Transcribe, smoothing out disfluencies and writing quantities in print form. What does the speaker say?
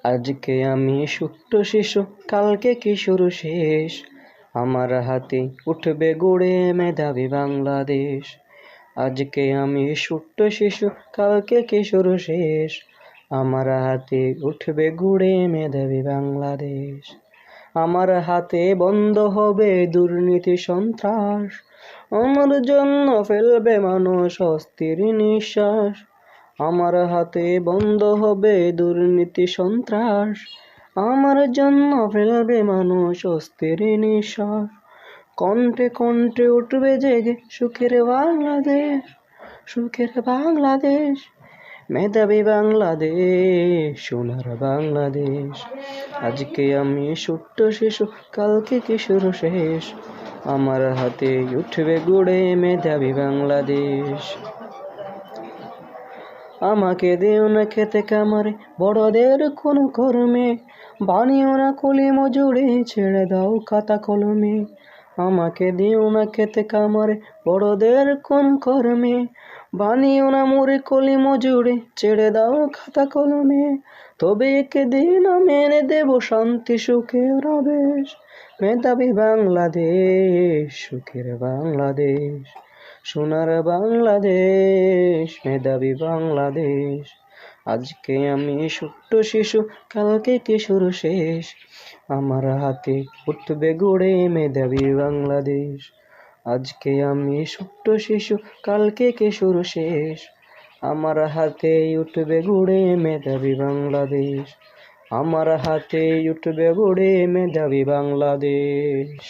আজকে আমি ছোট্ট শিশু, কালকে কিশোর শেষ। আমার হাতে উঠবে গড়ে মেধাবী বাংলাদেশ। আজকে আমি ছোট্ট শিশু, কালকে কিশোর শেষ। আমার হাতে উঠবে গড়ে মেধাবী বাংলাদেশ। আমার হাতে বন্ধ হবে দুর্নীতি সন্ত্রাস। আমার জন্য ফেলবে মানুষ অস্থির নিঃশ্বাস। আমার হাতে বন্ধ হবে দুর্নীতি সন্ত্রাস। আমার জন্য ফেলবে মানুষ অস্থির নিঃশ্বাস। কণ্ঠে কণ্ঠে উঠবে জেগে সুখের বাংলাদেশ, সুখের বাংলাদেশ, মেধাবী বাংলাদেশ, সোনার বাংলাদেশ। আজকে আমি ছোট্ট শিশু, কালকে কিশোর শেষ। আমার হাতে উঠবে গড়ে মেধাবী বাংলাদেশ। আমাকে দিও না খেতে কামারে, বড়দের কোন কর্মে। বানিও না কলি মজুরে, ছেড়ে দাও খাতা কলমে। আমাকে দিও না খেতে কামারে, বড়দের কোন কর্মে। বানিও না মুড়ি কলি মজুরে, ছেড়ে দাও খাতা কলমে। তবে একদিন আমি এনে দেব শান্তি সুখের আবেশ। মেধাবী বাংলাদেশ, সুখের বাংলাদেশ, সোনার বাংলাদেশ, মেধাবী বাংলাদেশ। আজকে আমি ছোট্ট শিশু, কালকে কিশোর শেষ। আমার হাতে উঠবে গড়ে মেধাবী বাংলাদেশ। আজকে আমি ছোট্ট শিশু, কালকে কিশোর শেষ। আমার হাতে উঠবে গড়ে মেধাবী বাংলাদেশ। আমার হাতে উঠবে গড়ে মেধাবী বাংলাদেশ।